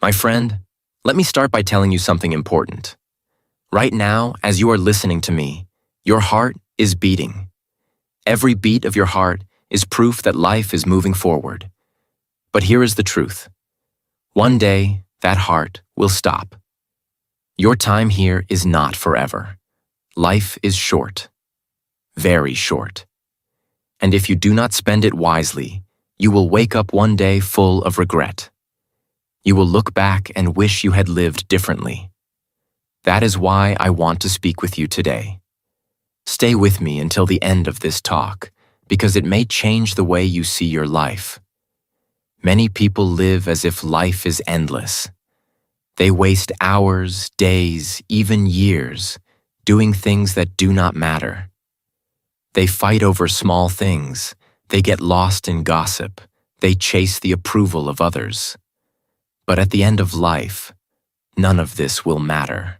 My friend, let me start by telling you something important. Right now, as you are listening to me, your heart is beating. Every beat of your heart is proof that life is moving forward. But here is the truth. One day, that heart will stop. Your time here is not forever. Life is short. Very short. And if you do not spend it wisely, you will wake up one day full of regret. You will look back and wish you had lived differently. That is why I want to speak with you today. Stay with me until the end of this talk, because it may change the way you see your life. Many people live as if life is endless. They waste hours, days, even years, doing things that do not matter. They fight over small things. They get lost in gossip. They chase the approval of others. But at the end of life, none of this will matter.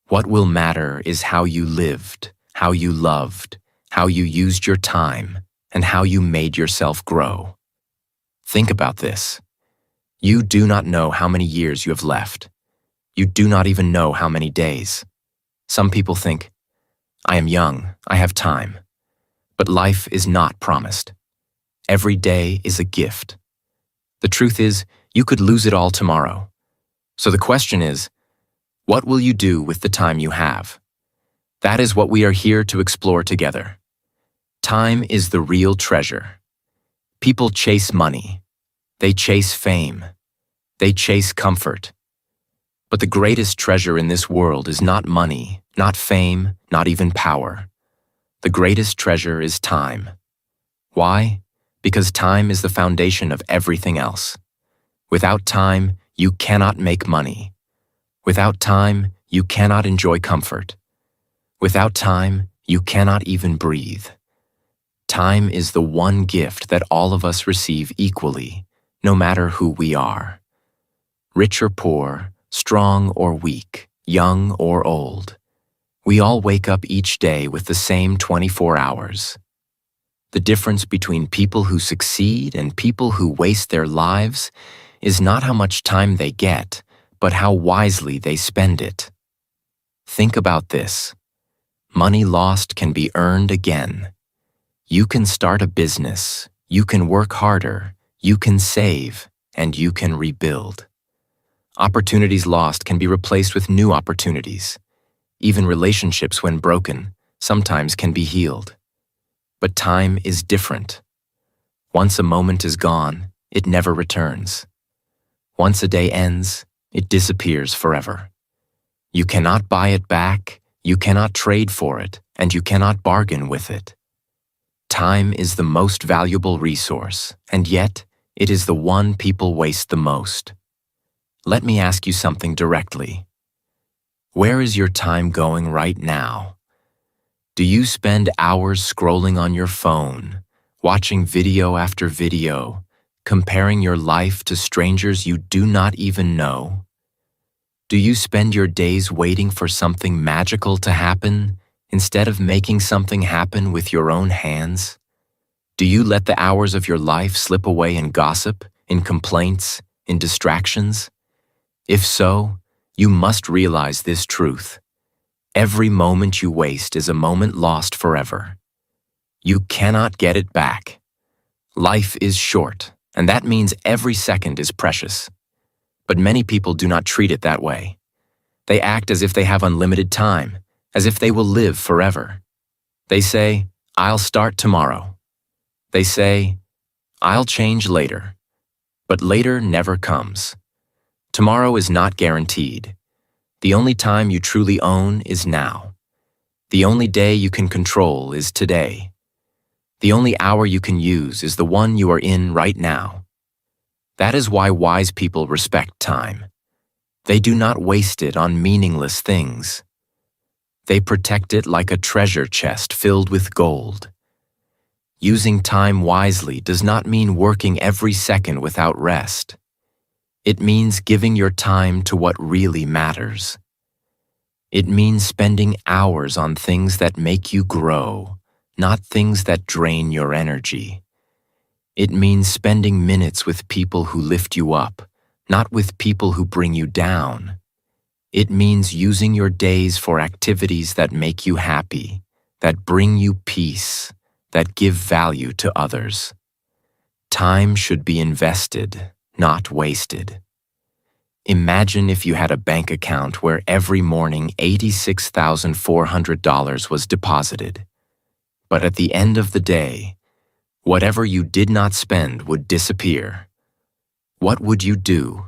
What will matter is how you lived, how you loved, how you used your time, and how you made yourself grow. Think about this. You do not know how many years you have left. You do not even know how many days. Some people think, I am young, I have time. But life is not promised. Every day is a gift. The truth is, you could lose it all tomorrow. So the question is, what will you do with the time you have? That is what we are here to explore together. Time is the real treasure. People chase money. They chase fame. They chase comfort. But the greatest treasure in this world is not money, not fame, not even power. The greatest treasure is time. Why? Because time is the foundation of everything else. Without time, you cannot make money. Without time, you cannot enjoy comfort. Without time, you cannot even breathe. Time is the one gift that all of us receive equally, no matter who we are. Rich or poor, strong or weak, young or old. We all wake up each day with the same 24 hours. The difference between people who succeed and people who waste their lives is not how much time they get, but how wisely they spend it. Think about this. Money lost can be earned again. You can start a business, you can work harder, you can save, and you can rebuild. Opportunities lost can be replaced with new opportunities. Even relationships, when broken, sometimes can be healed. But time is different. Once a moment is gone, it never returns. Once a day ends, it disappears forever. You cannot buy it back, you cannot trade for it, and you cannot bargain with it. Time is the most valuable resource, and yet it is the one people waste the most. Let me ask you something directly. Where is your time going right now? Do you spend hours scrolling on your phone, watching video after video, comparing your life to strangers you do not even know? Do you spend your days waiting for something magical to happen instead of making something happen with your own hands? Do you let the hours of your life slip away in gossip, in complaints, in distractions? If so, you must realize this truth. Every moment you waste is a moment lost forever. You cannot get it back. Life is short, and that means every second is precious. But many people do not treat it that way. They act as if they have unlimited time, as if they will live forever. They say, I'll start tomorrow. They say, I'll change later. But later never comes. Tomorrow is not guaranteed. The only time you truly own is now. The only day you can control is today. The only hour you can use is the one you are in right now. That is why wise people respect time. They do not waste it on meaningless things. They protect it like a treasure chest filled with gold. Using time wisely does not mean working every second without rest. It means giving your time to what really matters. It means spending hours on things that make you grow, not things that drain your energy. It means spending minutes with people who lift you up, not with people who bring you down. It means using your days for activities that make you happy, that bring you peace, that give value to others. Time should be invested, not wasted. Imagine if you had a bank account where every morning $86,400 was deposited. But at the end of the day, whatever you did not spend would disappear. What would you do?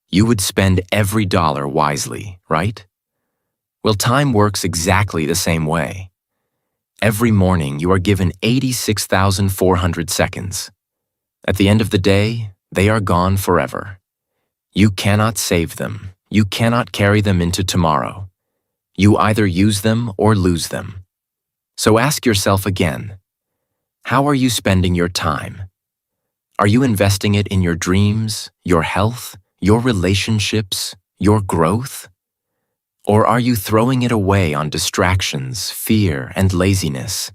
You would spend every dollar wisely, right? Well, time works exactly the same way. Every morning you are given 86,400 seconds. At the end of the day, they are gone forever. You cannot save them. You cannot carry them into tomorrow. You either use them or lose them. So ask yourself again, how are you spending your time? Are you investing it in your dreams, your health, your relationships, your growth? Or are you throwing it away on distractions, fear, and laziness?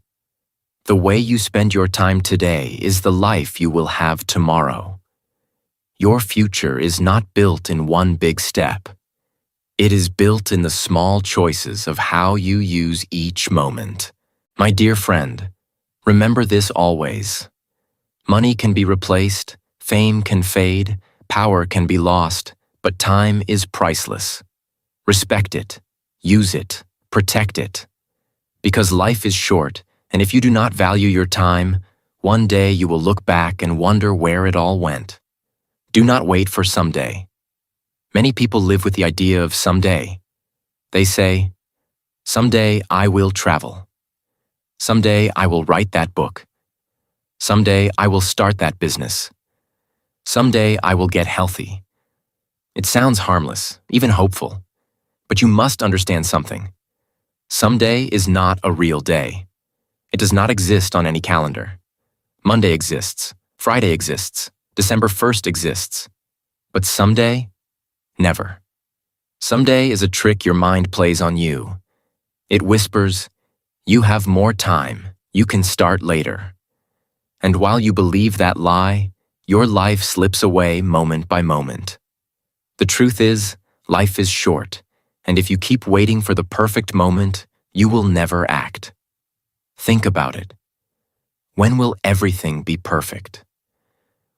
The way you spend your time today is the life you will have tomorrow. Your future is not built in one big step. It is built in the small choices of how you use each moment. My dear friend, remember this always. Money can be replaced, fame can fade, power can be lost, but time is priceless. Respect it, use it, protect it. Because life is short, and if you do not value your time, one day you will look back and wonder where it all went. Do not wait for someday. Many people live with the idea of someday. They say, someday I will travel. Someday I will write that book. Someday I will start that business. Someday I will get healthy. It sounds harmless, even hopeful. But you must understand something. Someday is not a real day. It does not exist on any calendar. Monday exists, Friday exists, December 1st exists. But someday? Never. Someday is a trick your mind plays on you. It whispers, you have more time, you can start later. And while you believe that lie, your life slips away moment by moment. The truth is, life is short, and if you keep waiting for the perfect moment, you will never act. Think about it. When will everything be perfect?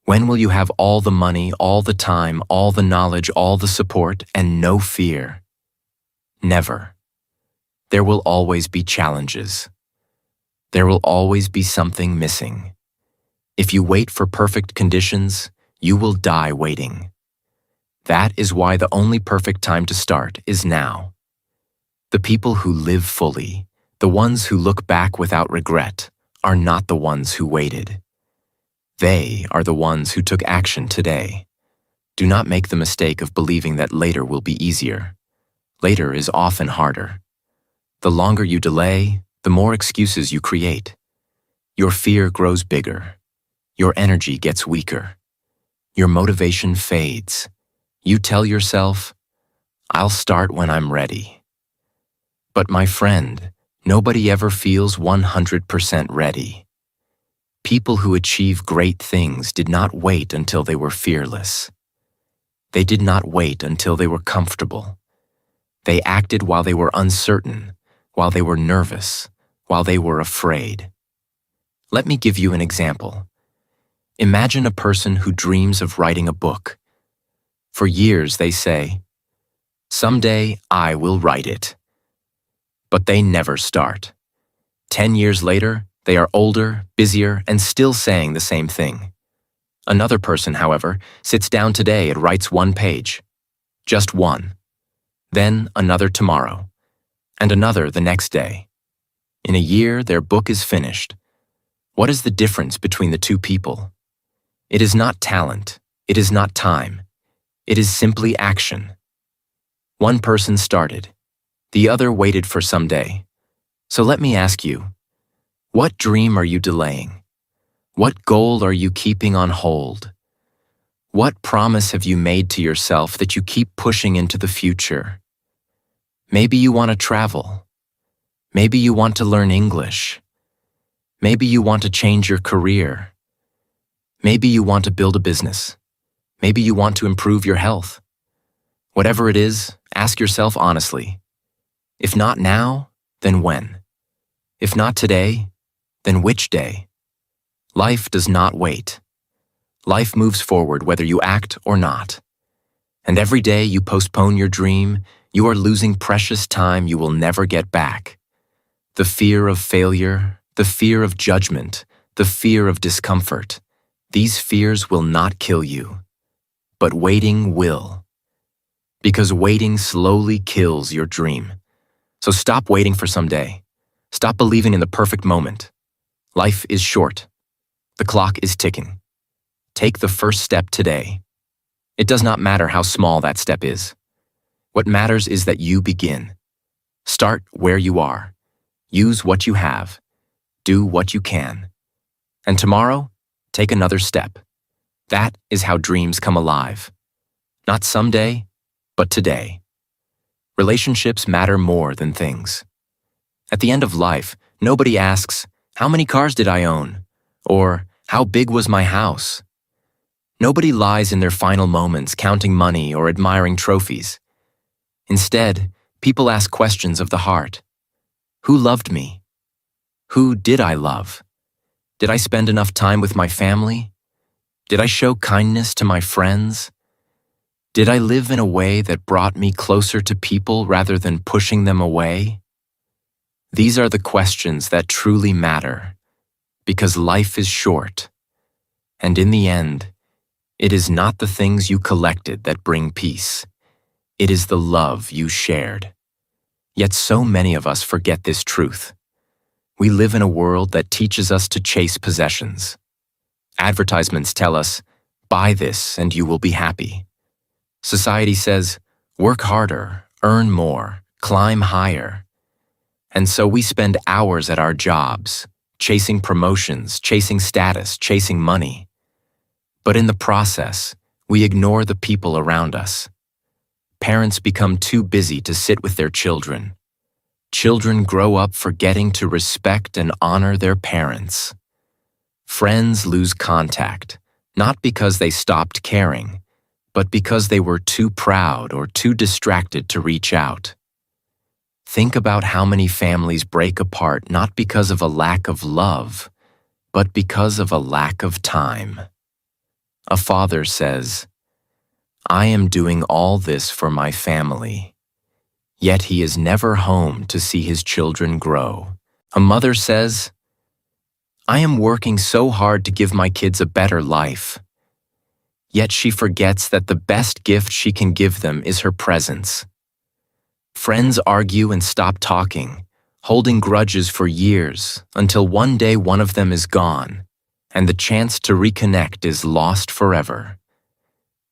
When will you have all the money, all the time, all the knowledge, all the support, and no fear? Never. There will always be challenges. There will always be something missing. If you wait for perfect conditions, you will die waiting. That is why the only perfect time to start is now. The people who live fully, the ones who look back without regret, are not the ones who waited. They are the ones who took action today. Do not make the mistake of believing that later will be easier. Later is often harder. The longer you delay, the more excuses you create. Your fear grows bigger. Your energy gets weaker. Your motivation fades. You tell yourself, I'll start when I'm ready. But my friend, nobody ever feels 100% ready. People who achieve great things did not wait until they were fearless. They did not wait until they were comfortable. They acted while they were uncertain, while they were nervous, while they were afraid. Let me give you an example. Imagine a person who dreams of writing a book. For years they say, someday I will write it. But they never start. 10 years later, they are older, busier, and still saying the same thing. Another person, however, sits down today and writes one page. Just one. Then another tomorrow. And another the next day. In a year, their book is finished. What is the difference between the two people? It is not talent. It is not time. It is simply action. One person started. The other waited for some day. So let me ask you, what dream are you delaying? What goal are you keeping on hold? What promise have you made to yourself that you keep pushing into the future? Maybe you want to travel. Maybe you want to learn English. Maybe you want to change your career. Maybe you want to build a business. Maybe you want to improve your health. Whatever it is, ask yourself honestly. If not now, then when? If not today, then which day? Life does not wait. Life moves forward whether you act or not. And every day you postpone your dream, you are losing precious time you will never get back. The fear of failure, the fear of judgment, the fear of discomfort, these fears will not kill you. But waiting will. Because waiting slowly kills your dream. So stop waiting for someday. Stop believing in the perfect moment. Life is short. The clock is ticking. Take the first step today. It does not matter how small that step is. What matters is that you begin. Start where you are. Use what you have. Do what you can. And tomorrow, take another step. That is how dreams come alive. Not someday, but today. Relationships matter more than things. At the end of life, nobody asks, "How many cars did I own?" Or, "How big was my house?" Nobody lies in their final moments counting money or admiring trophies. Instead, people ask questions of the heart. Who loved me? Who did I love? Did I spend enough time with my family? Did I show kindness to my friends? Did I live in a way that brought me closer to people rather than pushing them away? These are the questions that truly matter, because life is short. And in the end, it is not the things you collected that bring peace. It is the love you shared. Yet so many of us forget this truth. We live in a world that teaches us to chase possessions. Advertisements tell us, "Buy this and you will be happy." Society says, "Work harder, earn more, climb higher." And so we spend hours at our jobs, chasing promotions, chasing status, chasing money. But in the process, we ignore the people around us. Parents become too busy to sit with their children. Children grow up forgetting to respect and honor their parents. Friends lose contact, not because they stopped caring, but because they were too proud or too distracted to reach out. Think about how many families break apart not because of a lack of love, but because of a lack of time. A father says, "I am doing all this for my family," yet he is never home to see his children grow. A mother says, "I am working so hard to give my kids a better life," yet she forgets that the best gift she can give them is her presence. Friends argue and stop talking, holding grudges for years until one day one of them is gone, and the chance to reconnect is lost forever.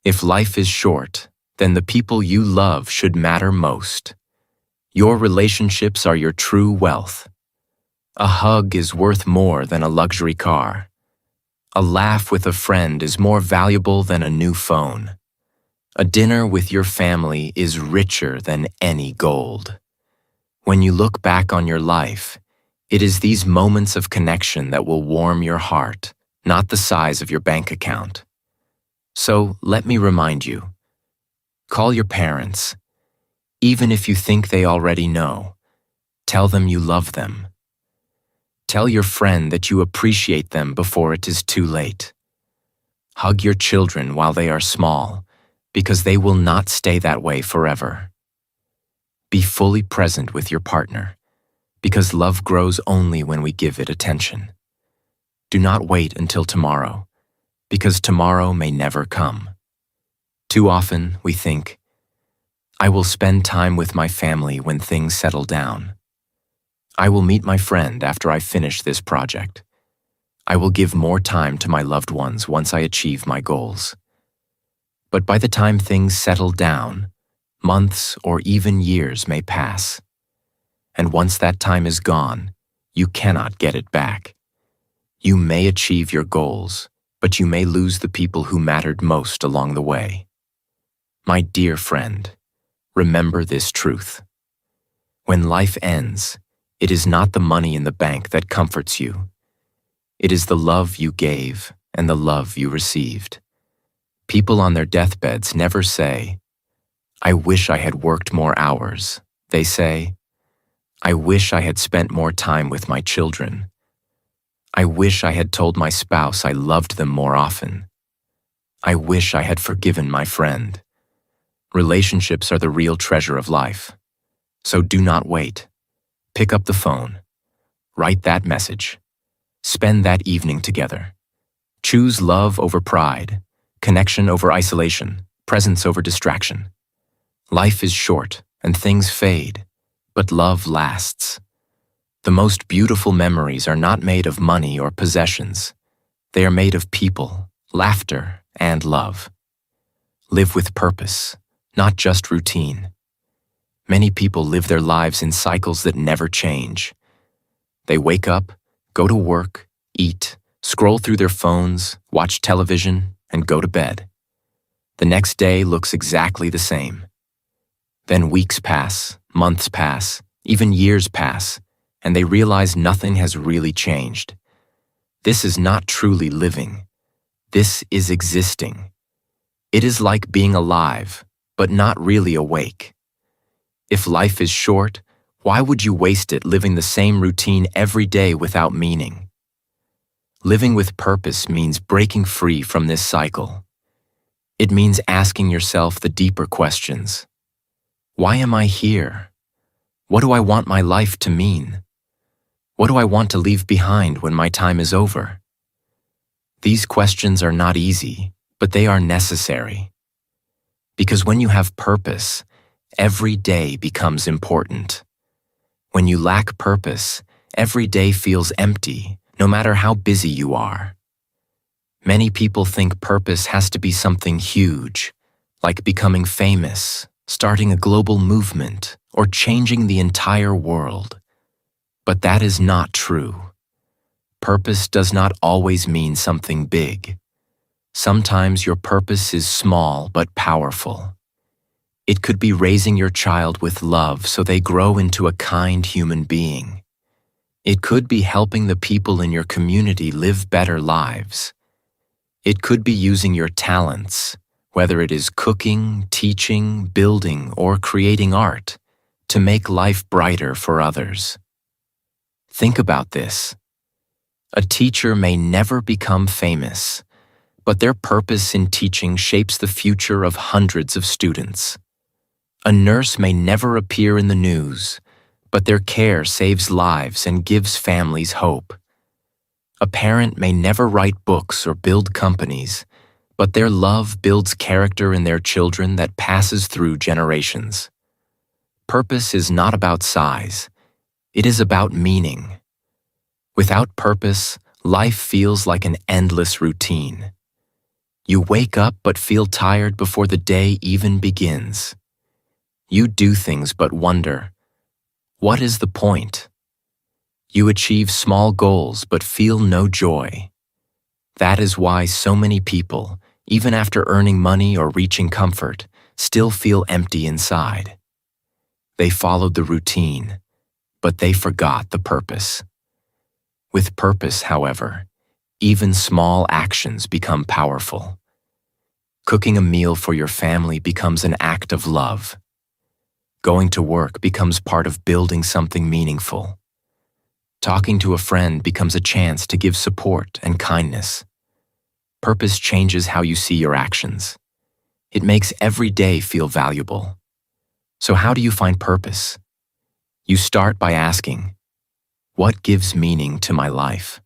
If life is short, then the people you love should matter most. Your relationships are your true wealth. A hug is worth more than a luxury car. A laugh with a friend is more valuable than a new phone. A dinner with your family is richer than any gold. When you look back on your life, it is these moments of connection that will warm your heart, not the size of your bank account. So let me remind you, call your parents. Even if you think they already know, tell them you love them. Tell your friend that you appreciate them before it is too late. Hug your children while they are small, because they will not stay that way forever. Be fully present with your partner, because love grows only when we give it attention. Do not wait until tomorrow, because tomorrow may never come. Too often we think, "I will spend time with my family when things settle down. I will meet my friend after I finish this project. I will give more time to my loved ones once I achieve my goals." But by the time things settle down, months or even years may pass. And once that time is gone, you cannot get it back. You may achieve your goals, but you may lose the people who mattered most along the way. My dear friend, remember this truth. When life ends, it is not the money in the bank that comforts you. It is the love you gave and the love you received. People on their deathbeds never say, "I wish I had worked more hours." They say, "I wish I had spent more time with my children. I wish I had told my spouse I loved them more often. I wish I had forgiven my friend." Relationships are the real treasure of life. So do not wait. Pick up the phone. Write that message. Spend that evening together. Choose love over pride, connection over isolation, presence over distraction. Life is short and things fade, but love lasts. The most beautiful memories are not made of money or possessions. They are made of people, laughter, and love. Live with purpose, not just routine. Many people live their lives in cycles that never change. They wake up, go to work, eat, scroll through their phones, watch television, and go to bed. The next day looks exactly the same. Then weeks pass, months pass, even years pass, and they realize nothing has really changed. This is not truly living. This is existing. It is like being alive, but not really awake. If life is short, why would you waste it living the same routine every day without meaning? Living with purpose means breaking free from this cycle. It means asking yourself the deeper questions. Why am I here? What do I want my life to mean? What do I want to leave behind when my time is over? These questions are not easy, but they are necessary. Because when you have purpose, every day becomes important. When you lack purpose, every day feels empty, no matter how busy you are. Many people think purpose has to be something huge, like becoming famous, starting a global movement, or changing the entire world. But that is not true. Purpose does not always mean something big. Sometimes your purpose is small but powerful. It could be raising your child with love so they grow into a kind human being. It could be helping the people in your community live better lives. It could be using your talents, whether it is cooking, teaching, building, or creating art, to make life brighter for others. Think about this. A teacher may never become famous, but their purpose in teaching shapes the future of hundreds of students. A nurse may never appear in the news, but their care saves lives and gives families hope. A parent may never write books or build companies, but their love builds character in their children that passes through generations. Purpose is not about size. It is about meaning. Without purpose, life feels like an endless routine. You wake up but feel tired before the day even begins. You do things but wonder, what is the point? You achieve small goals but feel no joy. That is why so many people, even after earning money or reaching comfort, still feel empty inside. They followed the routine, but they forgot the purpose. With purpose, however, even small actions become powerful. Cooking a meal for your family becomes an act of love. Going to work becomes part of building something meaningful. Talking to a friend becomes a chance to give support and kindness. Purpose changes how you see your actions. It makes every day feel valuable. So how do you find purpose? You start by asking, what gives meaning to my life?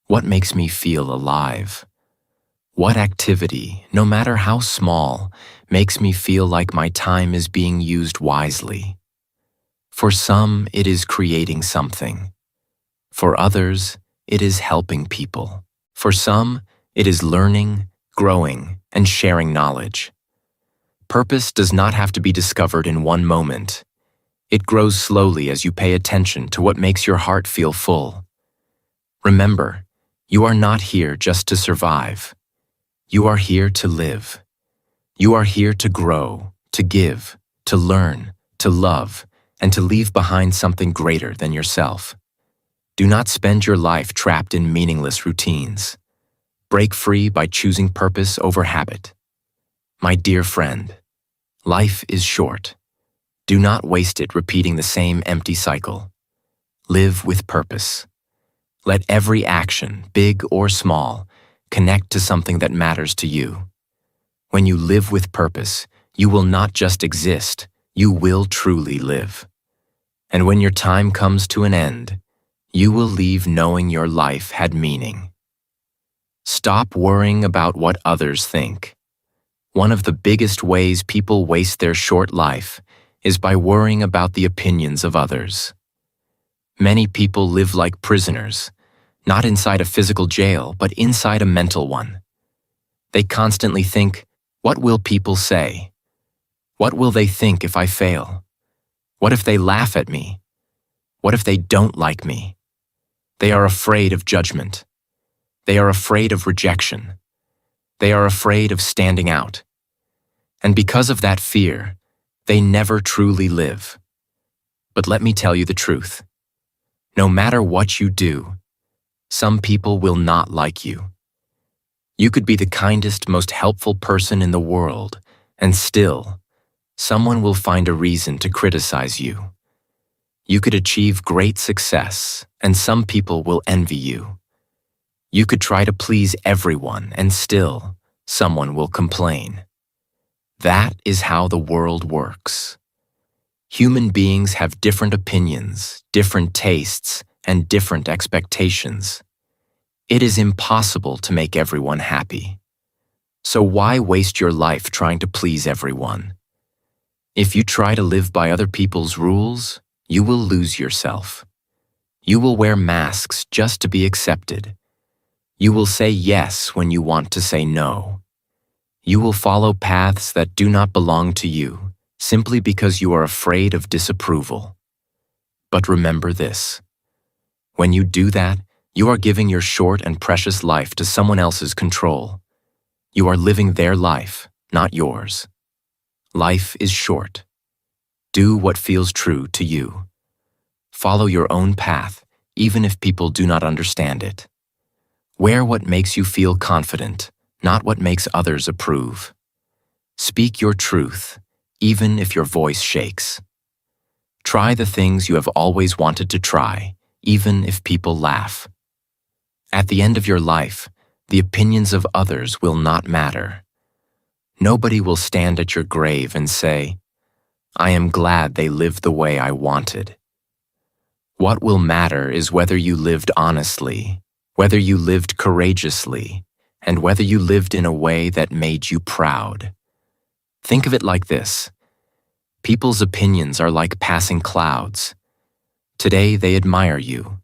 What makes me feel alive? What activity, no matter how small, makes me feel like my time is being used wisely? For some, it is creating something. For others, it is helping people. For some, it is learning, growing, and sharing knowledge. Purpose does not have to be discovered in one moment. It grows slowly as you pay attention to what makes your heart feel full. Remember, you are not here just to survive. You are here to live. You are here to grow, to give, to learn, to love, and to leave behind something greater than yourself. Do not spend your life trapped in meaningless routines. Break free by choosing purpose over habit. My dear friend, life is short. Do not waste it repeating the same empty cycle. Live with purpose. Let every action, big or small, connect to something that matters to you. When you live with purpose, you will not just exist, you will truly live. And when your time comes to an end, you will leave knowing your life had meaning. Stop worrying about what others think. One of the biggest ways people waste their short life is by worrying about the opinions of others. Many people live like prisoners, not inside a physical jail, but inside a mental one. They constantly think, what will people say? What will they think if I fail? What if they laugh at me? What if they don't like me? They are afraid of judgment. They are afraid of rejection. They are afraid of standing out. And because of that fear, they never truly live. But let me tell you the truth. No matter what you do, some people will not like you. You could be the kindest, most helpful person in the world, and still, someone will find a reason to criticize you. You could achieve great success, and some people will envy you. You could try to please everyone, and still, someone will complain. That is how the world works. Human beings have different opinions, different tastes, and different expectations. It is impossible to make everyone happy. So why waste your life trying to please everyone? If you try to live by other people's rules, you will lose yourself. You will wear masks just to be accepted. You will say yes when you want to say no. You will follow paths that do not belong to you, simply because you are afraid of disapproval. But remember this. When you do that, you are giving your short and precious life to someone else's control. You are living their life, not yours. Life is short. Do what feels true to you. Follow your own path, even if people do not understand it. Wear what makes you feel confident, not what makes others approve. Speak your truth, even if your voice shakes. Try the things you have always wanted to try, even if people laugh. At the end of your life, the opinions of others will not matter. Nobody will stand at your grave and say, I am glad they lived the way I wanted. What will matter is whether you lived honestly, whether you lived courageously, and whether you lived in a way that made you proud. Think of it like this. People's opinions are like passing clouds. Today they admire you.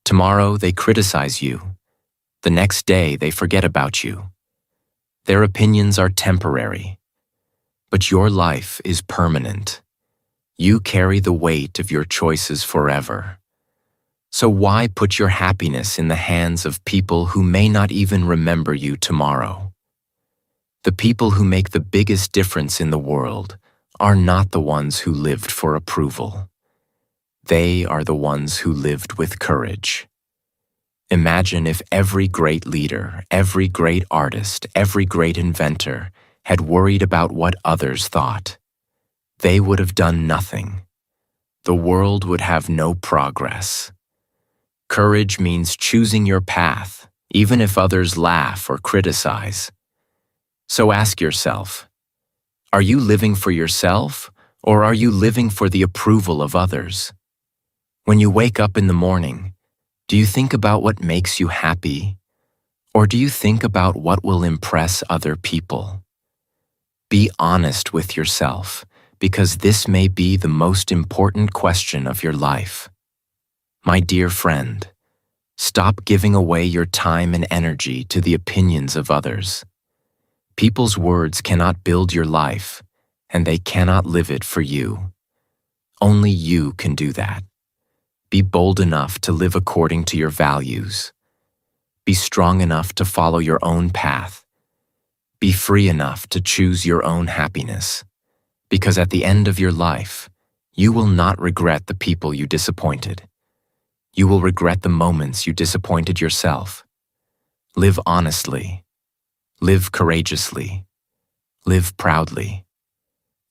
Tomorrow they criticize you. The next day they forget about you. Their opinions are temporary. But your life is permanent. You carry the weight of your choices forever. So why put your happiness in the hands of people who may not even remember you tomorrow? The people who make the biggest difference in the world are not the ones who lived for approval. They are the ones who lived with courage. Imagine if every great leader, every great artist, every great inventor had worried about what others thought. They would have done nothing. The world would have no progress. Courage means choosing your path, even if others laugh or criticize. So ask yourself, are you living for yourself, or are you living for the approval of others? When you wake up in the morning, do you think about what makes you happy, or do you think about what will impress other people? Be honest with yourself, because this may be the most important question of your life. My dear friend, stop giving away your time and energy to the opinions of others. People's words cannot build your life, and they cannot live it for you. Only you can do that. Be bold enough to live according to your values. Be strong enough to follow your own path. Be free enough to choose your own happiness. Because at the end of your life, you will not regret the people you disappointed. You will regret the moments you disappointed yourself. Live honestly. Live courageously. Live proudly.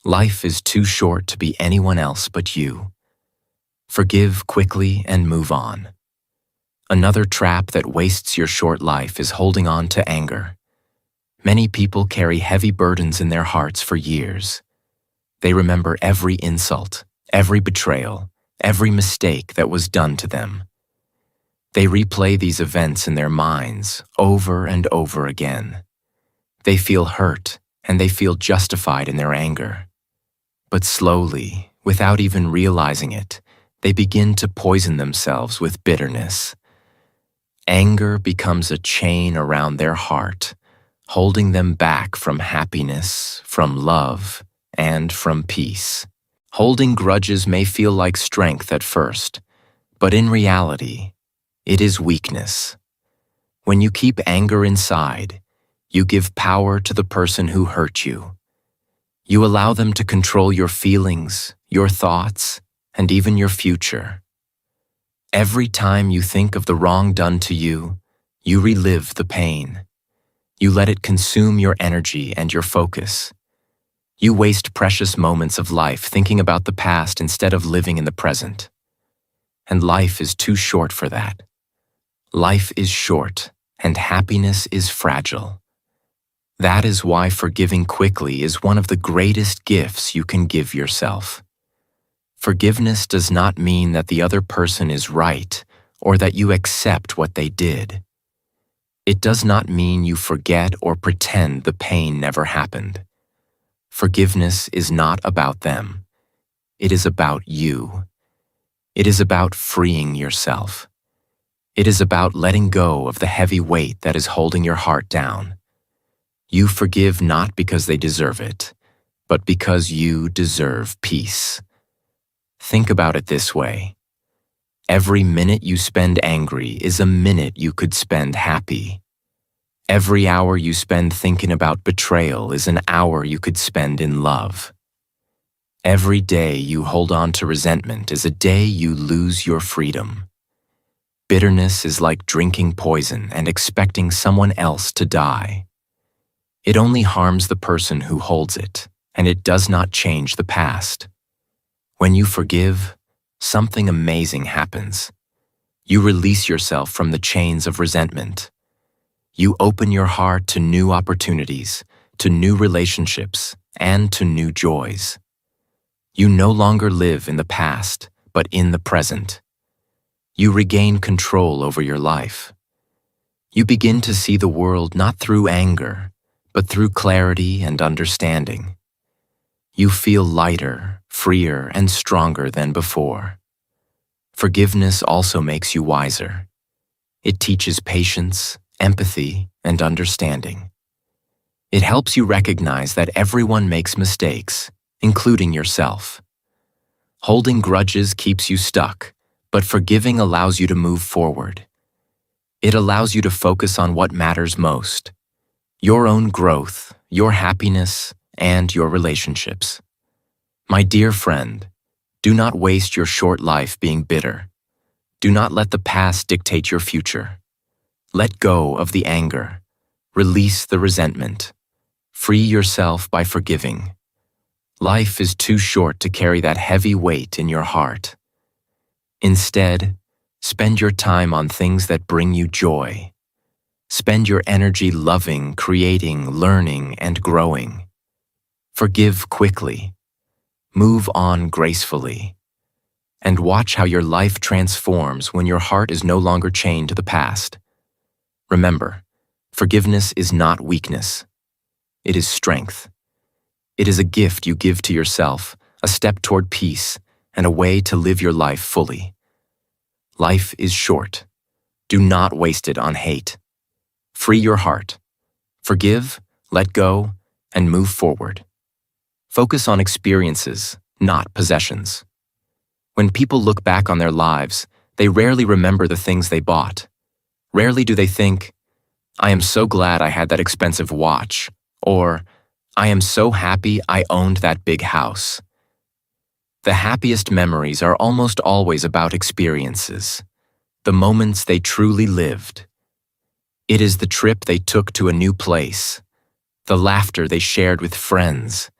Life is too short to be anyone else but you. Forgive quickly and move on. Another trap that wastes your short life is holding on to anger. Many people carry heavy burdens in their hearts for years. They remember every insult, every betrayal, every mistake that was done to them. They replay these events in their minds over and over again. They feel hurt, and they feel justified in their anger. But slowly, without even realizing it, they begin to poison themselves with bitterness. Anger becomes a chain around their heart, holding them back from happiness, from love, and from peace. Holding grudges may feel like strength at first, but in reality, it is weakness. When you keep anger inside, you give power to the person who hurt you. You allow them to control your feelings, your thoughts, and even your future. Every time you think of the wrong done to you, you relive the pain. You let it consume your energy and your focus. You waste precious moments of life thinking about the past instead of living in the present. And life is too short for that. Life is short, and happiness is fragile. That is why forgiving quickly is one of the greatest gifts you can give yourself. Forgiveness does not mean that the other person is right or that you accept what they did. It does not mean you forget or pretend the pain never happened. Forgiveness is not about them. It is about you. It is about freeing yourself. It is about letting go of the heavy weight that is holding your heart down. You forgive not because they deserve it, but because you deserve peace. Think about it this way. Every minute you spend angry is a minute you could spend happy. Every hour you spend thinking about betrayal is an hour you could spend in love. Every day you hold on to resentment is a day you lose your freedom. Bitterness is like drinking poison and expecting someone else to die. It only harms the person who holds it, and it does not change the past. When you forgive, something amazing happens. You release yourself from the chains of resentment. You open your heart to new opportunities, to new relationships, and to new joys. You no longer live in the past, but in the present. You regain control over your life. You begin to see the world not through anger, but through clarity and understanding. You feel lighter, freer, and stronger than before. Forgiveness also makes you wiser. It teaches patience, empathy, and understanding. It helps you recognize that everyone makes mistakes, including yourself. Holding grudges keeps you stuck, but forgiving allows you to move forward. It allows you to focus on what matters most: your own growth, your happiness, and your relationships. My dear friend, do not waste your short life being bitter. Do not let the past dictate your future. Let go of the anger. Release the resentment. Free yourself by forgiving. Life is too short to carry that heavy weight in your heart. Instead, spend your time on things that bring you joy. Spend your energy loving, creating, learning, and growing. Forgive quickly. Move on gracefully. And watch how your life transforms when your heart is no longer chained to the past. Remember, forgiveness is not weakness. It is strength. It is a gift you give to yourself, a step toward peace, and a way to live your life fully. Life is short. Do not waste it on hate. Free your heart. Forgive, let go, and move forward. Focus on experiences, not possessions. When people look back on their lives, they rarely remember the things they bought. Rarely do they think, "I am so glad I had that expensive watch," or "I am so happy I owned that big house." The happiest memories are almost always about experiences, the moments they truly lived. It is the trip they took to a new place, the laughter they shared with friends,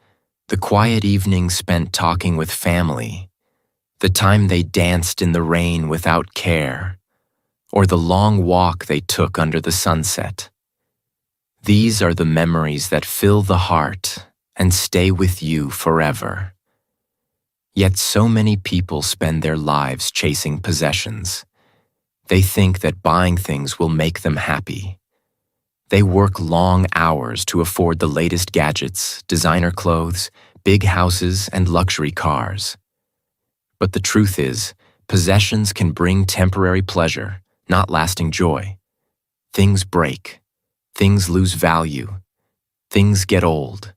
the quiet evenings spent talking with family, the time they danced in the rain without care, or the long walk they took under the sunset. These are the memories that fill the heart and stay with you forever. Yet so many people spend their lives chasing possessions. They think that buying things will make them happy. They work long hours to afford the latest gadgets, designer clothes, big houses, and luxury cars. But the truth is, possessions can bring temporary pleasure, not lasting joy. Things break. Things lose value. Things get old.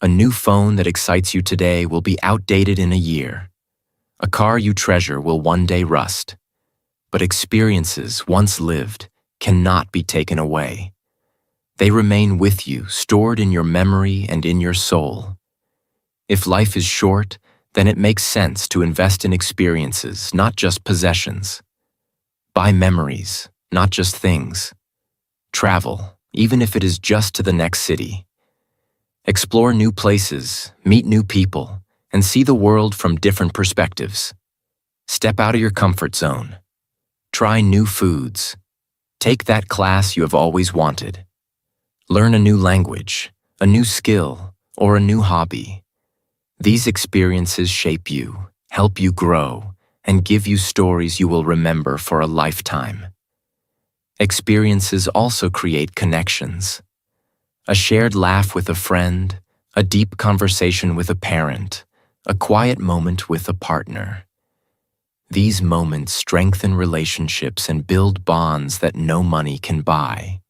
A new phone that excites you today will be outdated in a year. A car you treasure will one day rust. But experiences once lived cannot be taken away. They remain with you, stored in your memory and in your soul. If life is short, then it makes sense to invest in experiences, not just possessions. Buy memories, not just things. Travel, even if it is just to the next city. Explore new places, meet new people, and see the world from different perspectives. Step out of your comfort zone. Try new foods. Take that class you have always wanted. Learn a new language, a new skill, or a new hobby. These experiences shape you, help you grow, and give you stories you will remember for a lifetime. Experiences also create connections. A shared laugh with a friend, a deep conversation with a parent, a quiet moment with a partner. These moments strengthen relationships and build bonds that no money can buy.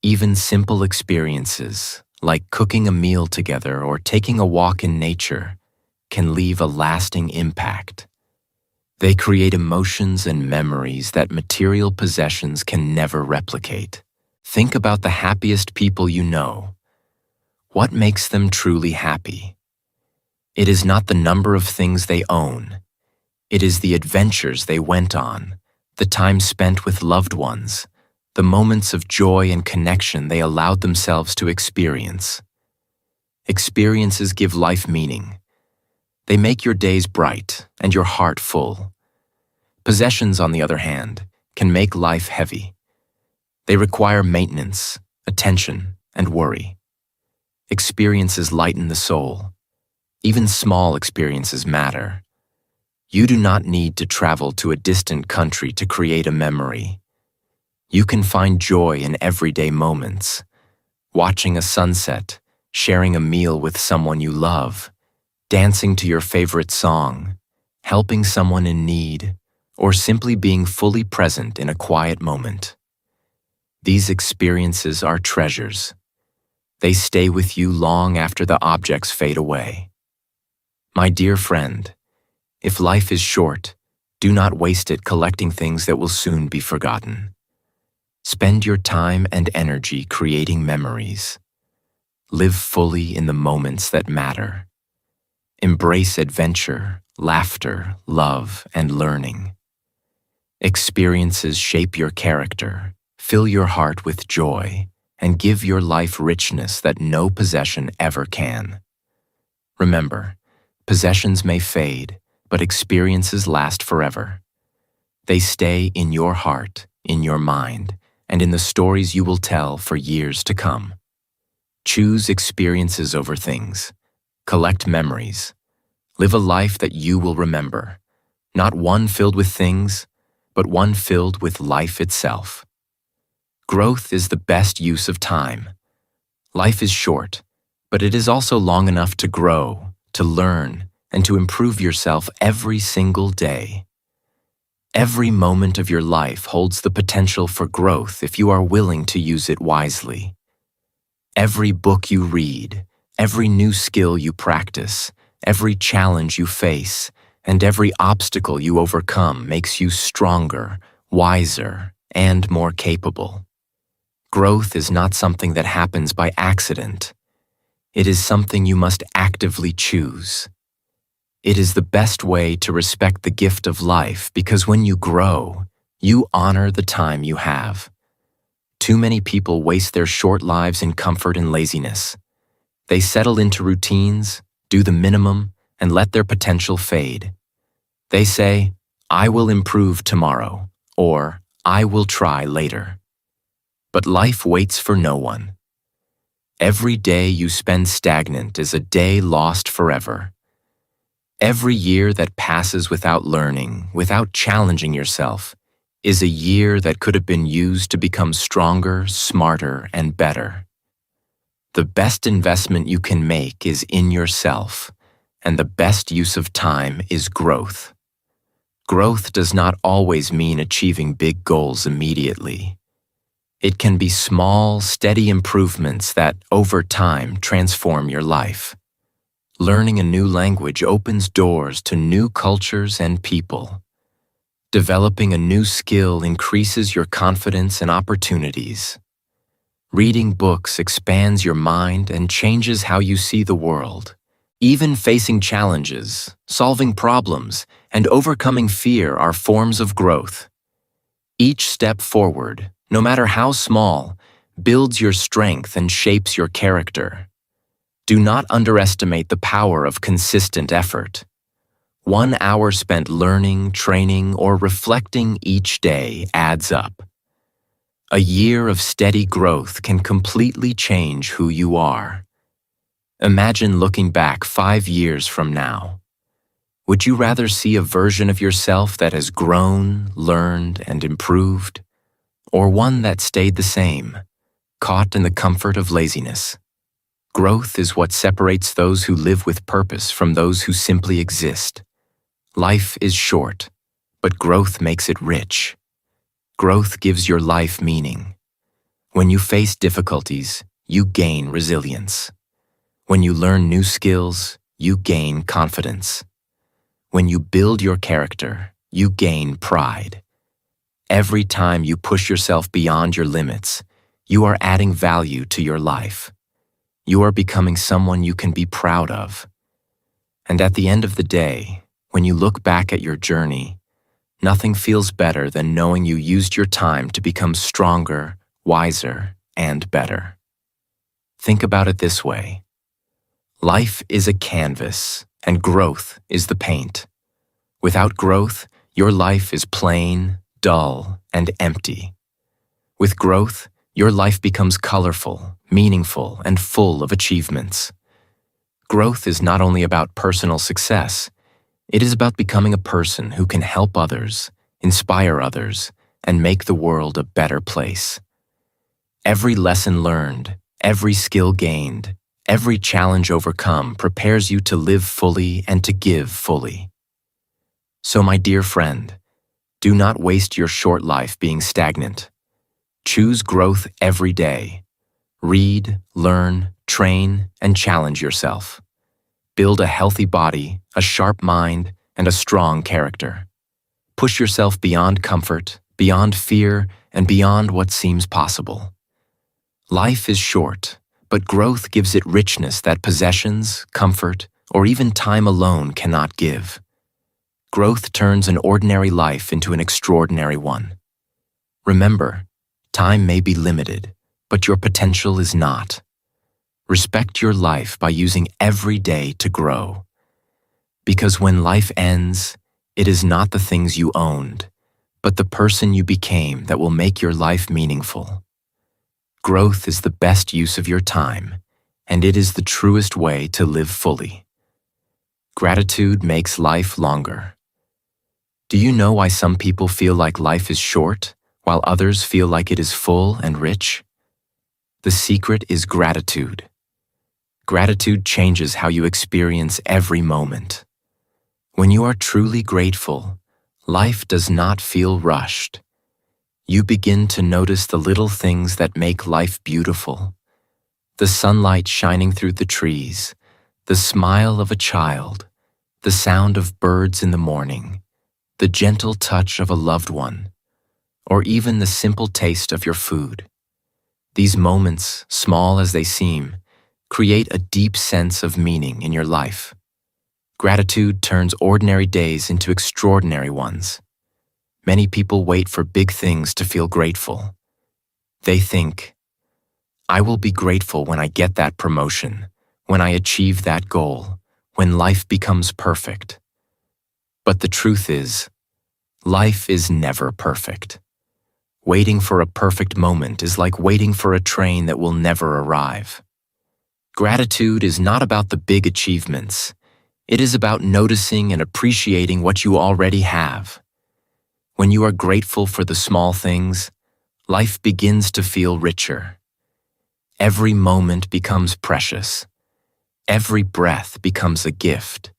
Even simple experiences, like cooking a meal together or taking a walk in nature, can leave a lasting impact. They create emotions and memories that material possessions can never replicate. Think about the happiest people you know. What makes them truly happy? It is not the number of things they own. It is the adventures they went on, the time spent with loved ones, the moments of joy and connection they allowed themselves to experience. Experiences give life meaning. They make your days bright and your heart full. Possessions, on the other hand, can make life heavy. They require maintenance, attention, and worry. Experiences lighten the soul. Even small experiences matter. You do not need to travel to a distant country to create a memory. You can find joy in everyday moments. Watching a sunset, sharing a meal with someone you love, dancing to your favorite song, helping someone in need, or simply being fully present in a quiet moment. These experiences are treasures. They stay with you long after the objects fade away. My dear friend, if life is short, do not waste it collecting things that will soon be forgotten. Spend your time and energy creating memories. Live fully in the moments that matter. Embrace adventure, laughter, love, and learning. Experiences shape your character, fill your heart with joy, and give your life richness that no possession ever can. Remember, possessions may fade, but experiences last forever. They stay in your heart, in your mind, and in the stories you will tell for years to come. Choose experiences over things. Collect memories. Live a life that you will remember, not one filled with things, but one filled with life itself. Growth is the best use of time. Life is short, but it is also long enough to grow, to learn, and to improve yourself every single day. Every moment of your life holds the potential for growth if you are willing to use it wisely. Every book you read, every new skill you practice, every challenge you face, and every obstacle you overcome makes you stronger, wiser, and more capable. Growth is not something that happens by accident. It is something you must actively choose. It is the best way to respect the gift of life because when you grow, you honor the time you have. Too many people waste their short lives in comfort and laziness. They settle into routines, do the minimum, and let their potential fade. They say, "I will improve tomorrow," or "I will try later." But life waits for no one. Every day you spend stagnant is a day lost forever. Every year that passes without learning, without challenging yourself, is a year that could have been used to become stronger, smarter, and better. The best investment you can make is in yourself, and the best use of time is growth. Growth does not always mean achieving big goals immediately. It can be small, steady improvements that, over time, transform your life. Learning a new language opens doors to new cultures and people. Developing a new skill increases your confidence and opportunities. Reading books expands your mind and changes how you see the world. Even facing challenges, solving problems, and overcoming fear are forms of growth. Each step forward, no matter how small, builds your strength and shapes your character. Do not underestimate the power of consistent effort. 1 hour spent learning, training, or reflecting each day adds up. A year of steady growth can completely change who you are. Imagine looking back 5 years from now. Would you rather see a version of yourself that has grown, learned, and improved, or one that stayed the same, caught in the comfort of laziness? Growth is what separates those who live with purpose from those who simply exist. Life is short, but growth makes it rich. Growth gives your life meaning. When you face difficulties, you gain resilience. When you learn new skills, you gain confidence. When you build your character, you gain pride. Every time you push yourself beyond your limits, you are adding value to your life. You are becoming someone you can be proud of. And at the end of the day, when you look back at your journey, nothing feels better than knowing you used your time to become stronger, wiser, and better. Think about it this way. Life is a canvas, and growth is the paint. Without growth, your life is plain, dull, and empty. With growth, your life becomes colorful, meaningful, and full of achievements. Growth is not only about personal success, it is about becoming a person who can help others, inspire others, and make the world a better place. Every lesson learned, every skill gained, every challenge overcome prepares you to live fully and to give fully. So, my dear friend, do not waste your short life being stagnant. Choose growth every day. Read, learn, train, and challenge yourself. Build a healthy body, a sharp mind, and a strong character. Push yourself beyond comfort, beyond fear, and beyond what seems possible. Life is short, but growth gives it richness that possessions, comfort, or even time alone cannot give. Growth turns an ordinary life into an extraordinary one. Remember, time may be limited, but your potential is not. Respect your life by using every day to grow. Because when life ends, it is not the things you owned, but the person you became that will make your life meaningful. Growth is the best use of your time, and it is the truest way to live fully. Gratitude makes life longer. Do you know why some people feel like life is short, while others feel like it is full and rich? The secret is gratitude. Gratitude changes how you experience every moment. When you are truly grateful, life does not feel rushed. You begin to notice the little things that make life beautiful. The sunlight shining through the trees, the smile of a child, the sound of birds in the morning, the gentle touch of a loved one, or even the simple taste of your food. These moments, small as they seem, create a deep sense of meaning in your life. Gratitude turns ordinary days into extraordinary ones. Many people wait for big things to feel grateful. They think, I will be grateful when I get that promotion, when I achieve that goal, when life becomes perfect. But the truth is, life is never perfect. Waiting for a perfect moment is like waiting for a train that will never arrive. Gratitude is not about the big achievements. It is about noticing and appreciating what you already have. When you are grateful for the small things, life begins to feel richer. Every moment becomes precious. Every breath becomes a gift.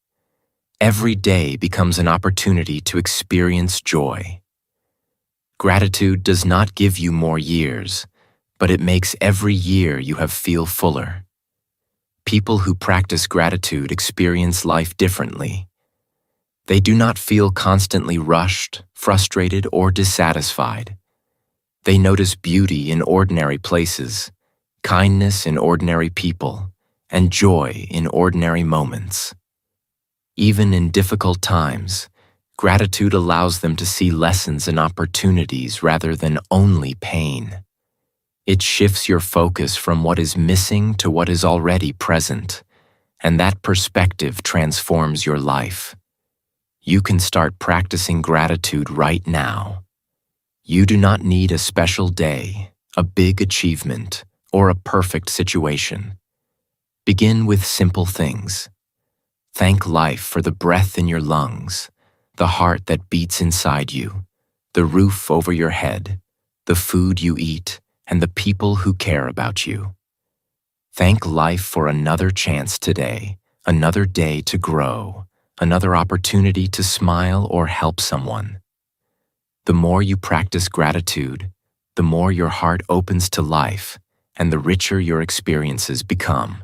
Every day becomes an opportunity to experience joy. Gratitude does not give you more years, but it makes every year you have feel fuller. People who practice gratitude experience life differently. They do not feel constantly rushed, frustrated, or dissatisfied. They notice beauty in ordinary places, kindness in ordinary people, and joy in ordinary moments. Even in difficult times, gratitude allows them to see lessons and opportunities rather than only pain. It shifts your focus from what is missing to what is already present, and that perspective transforms your life. You can start practicing gratitude right now. You do not need a special day, a big achievement, or a perfect situation. Begin with simple things. Thank life for the breath in your lungs, the heart that beats inside you, the roof over your head, the food you eat, and the people who care about you. Thank life for another chance today, another day to grow, another opportunity to smile or help someone. The more you practice gratitude, the more your heart opens to life, and the richer your experiences become.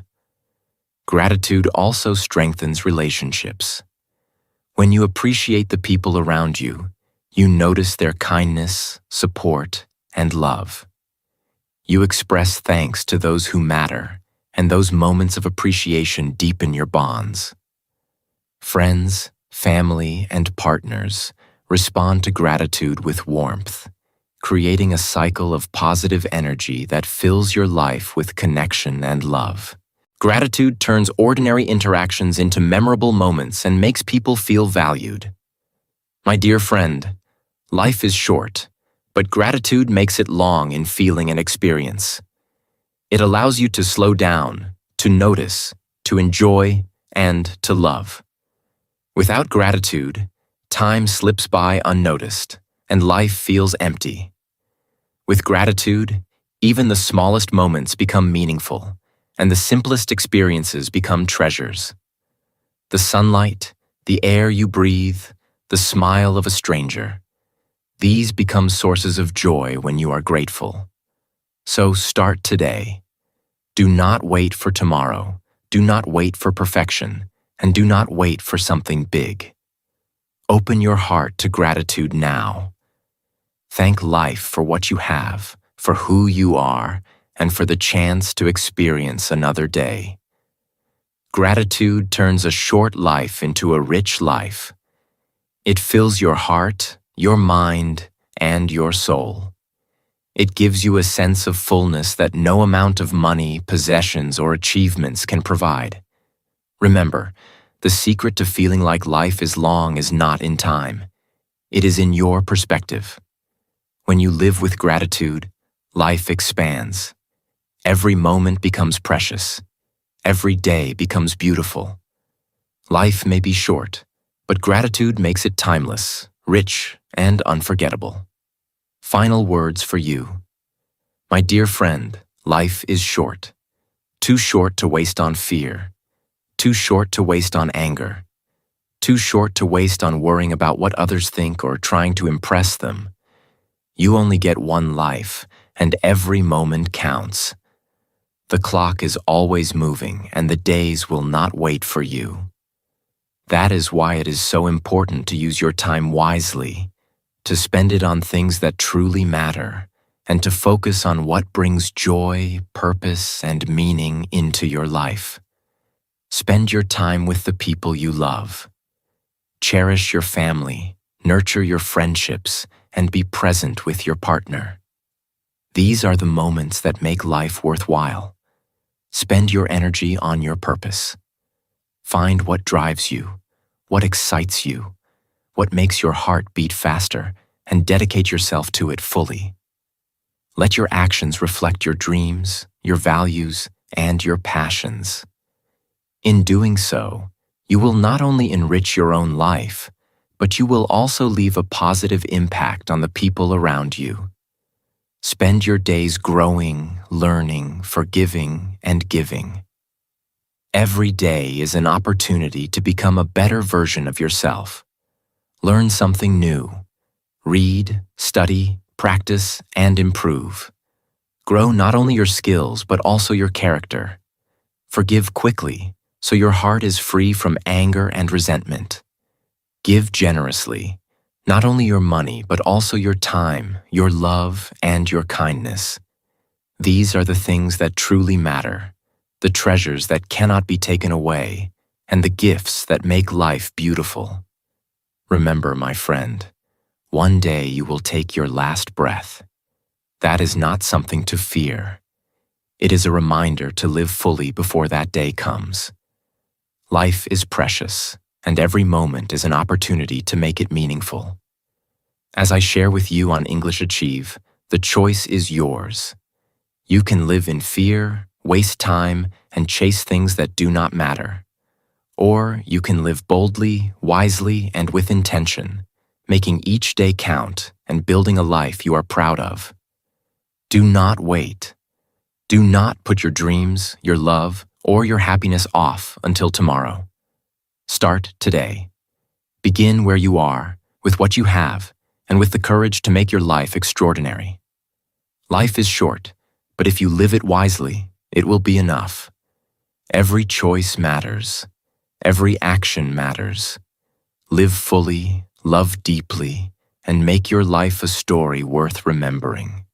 Gratitude also strengthens relationships. When you appreciate the people around you, you notice their kindness, support, and love. You express thanks to those who matter, and those moments of appreciation deepen your bonds. Friends, family, and partners respond to gratitude with warmth, creating a cycle of positive energy that fills your life with connection and love. Gratitude turns ordinary interactions into memorable moments and makes people feel valued. My dear friend, life is short, but gratitude makes it long in feeling and experience. It allows you to slow down, to notice, to enjoy, and to love. Without gratitude, time slips by unnoticed, and life feels empty. With gratitude, even the smallest moments become meaningful, and the simplest experiences become treasures. The sunlight, the air you breathe, the smile of a stranger, these become sources of joy when you are grateful. So start today. Do not wait for tomorrow, do not wait for perfection, and do not wait for something big. Open your heart to gratitude now. Thank life for what you have, for who you are, and for the chance to experience another day. Gratitude turns a short life into a rich life. It fills your heart, your mind, and your soul. It gives you a sense of fullness that no amount of money, possessions, or achievements can provide. Remember, the secret to feeling like life is long is not in time. It is in your perspective. When you live with gratitude, life expands. Every moment becomes precious. Every day becomes beautiful. Life may be short, but gratitude makes it timeless, rich, and unforgettable. Final words for you. My dear friend, life is short. Too short to waste on fear. Too short to waste on anger. Too short to waste on worrying about what others think or trying to impress them. You only get one life, and every moment counts. The clock is always moving, and the days will not wait for you. That is why it is so important to use your time wisely, to spend it on things that truly matter, and to focus on what brings joy, purpose, and meaning into your life. Spend your time with the people you love. Cherish your family, nurture your friendships, and be present with your partner. These are the moments that make life worthwhile. Spend your energy on your purpose. Find what drives you, what excites you, what makes your heart beat faster, and dedicate yourself to it fully. Let your actions reflect your dreams, your values, and your passions. In doing so, you will not only enrich your own life, but you will also leave a positive impact on the people around you. Spend your days growing, learning, forgiving, and giving. Every day is an opportunity to become a better version of yourself. Learn something new. Read, study, practice, and improve. Grow not only your skills, but also your character. Forgive quickly, so your heart is free from anger and resentment. Give generously, not only your money, but also your time, your love, and your kindness. These are the things that truly matter, the treasures that cannot be taken away, and the gifts that make life beautiful. Remember, my friend, one day you will take your last breath. That is not something to fear. It is a reminder to live fully before that day comes. Life is precious, and every moment is an opportunity to make it meaningful. As I share with you on English Achieve, the choice is yours. You can live in fear, waste time, and chase things that do not matter. Or you can live boldly, wisely, and with intention, making each day count and building a life you are proud of. Do not wait. Do not put your dreams, your love, or your happiness off until tomorrow. Start today. Begin where you are, with what you have, and with the courage to make your life extraordinary. Life is short, but if you live it wisely, it will be enough. Every choice matters. Every action matters. Live fully, love deeply, and make your life a story worth remembering.